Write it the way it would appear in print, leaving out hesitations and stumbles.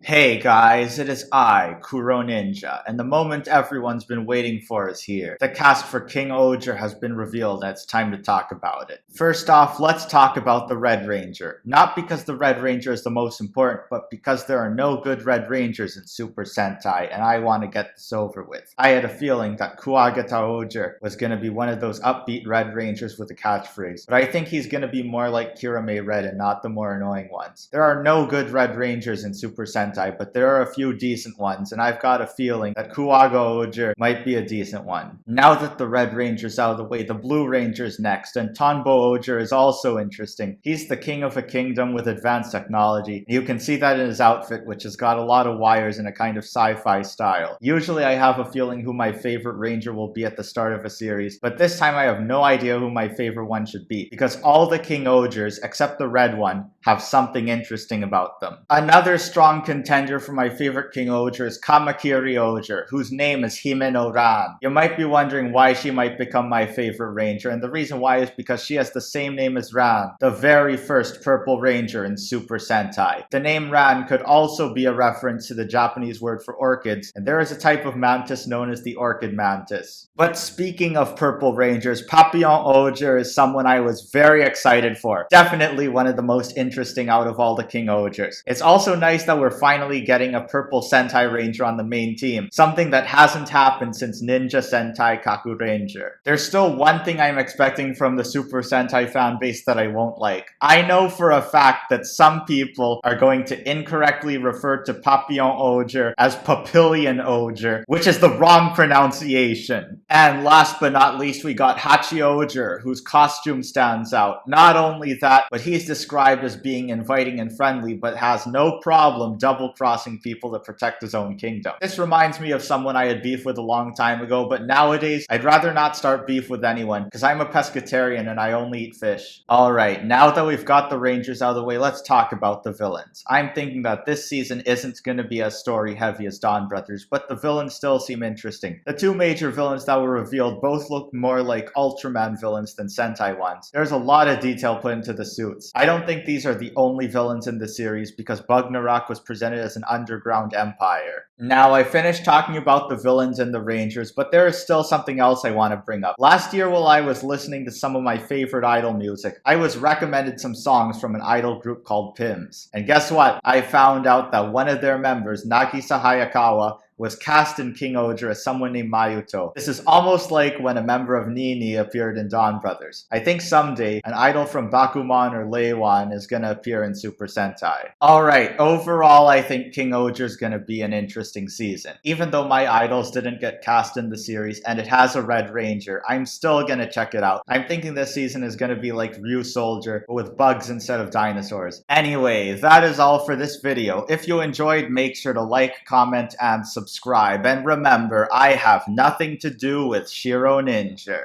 Hey guys, it is I, Kuroninja, and the moment everyone's been waiting for is here. The cast for KingOhger has been revealed and it's time to talk about it. First off, let's talk about the Red Ranger. Not because the Red Ranger is the most important, but because there are no good Red Rangers in Super Sentai, and I want to get this over with. I had a feeling that Oger was going to be one of those upbeat Red Rangers with a catchphrase, but I think he's going to be more like Kirame Red and not the more annoying ones. There are no good Red Rangers in Super Sentai, but there are a few decent ones, and I've got a feeling that Oger might be a decent one. Now that the Red Ranger's out of the way, the Blue Ranger's next, and Tonbo Oger is also interesting. He's the king of a kingdom with advanced technology. You can see that in his outfit, which has got a lot of wires in a kind of sci-fi style. Usually I have a feeling who my favorite ranger will be at the start of a series, but this time I have no idea who my favorite one should be, because all the KingOhgers, except the red one, have something interesting about them. Another strong contender for my favorite KingOhger is Kamakiri Oger, whose name is Himeno Ran. You might be wondering why she might become my favorite ranger, and the reason why is because she has the same name as Ran, the very first purple ranger in Super Sentai. The name Ran could also be a reference to the Japanese word for orchids, and there is a type of mantis known as the orchid mantis. But speaking of purple rangers, Papillon Oger is someone I was very excited for. Definitely one of the most interesting out of all the KingOhgers. It's also nice that we're finally getting a purple Sentai Ranger on the main team, something that hasn't happened since Ninja Sentai Kakuranger. There's still one thing I'm expecting from the Super Sentai fan base that I won't like. I know for a fact that some people are going to incorrectly refer to Papillon Oger as Papillon Oger, which is the wrong pronunciation. And last but not least, we got Hachioger, whose costume stands out. Not only that, but he's described as being inviting and friendly, but has no problem double-crossing people to protect his own kingdom. This reminds me of someone I had beef with a long time ago, but nowadays, I'd rather not start beef with anyone, because I'm a pescatarian and I only eat fish. Alright, now that we've got the Rangers out of the way, let's talk about the villains. I'm thinking that this season isn't going to be as story-heavy as Dawn Brothers, but the villains still seem interesting. The two major villains that were revealed both look more like Ultraman villains than Sentai ones. There's a lot of detail put into the suits. I don't think these are the only villains in the series, because Bugnarak was presented as an underground empire. Now, I finished talking about the villains and the Rangers, but there is still something else I want to bring up. Last year, while I was listening to some of my favorite idol music, I was recommended some songs from an idol group called Pims. And guess what? I found out that one of their members, Nagisa Hayakawa, was cast in KingOhger as someone named Mayuto. This is almost like when a member of Nini appeared in Dawn Brothers. I think someday, an idol from Bakuman or Leiwan is gonna appear in Super Sentai. Alright, overall I think KingOhger is gonna be an interesting season. Even though my idols didn't get cast in the series and it has a Red Ranger, I'm still gonna check it out. I'm thinking this season is gonna be like Ryu Soldier, but with bugs instead of dinosaurs. Anyway, that is all for this video. If you enjoyed, make sure to like, comment, and subscribe. And remember, I have nothing to do with Kuroninja.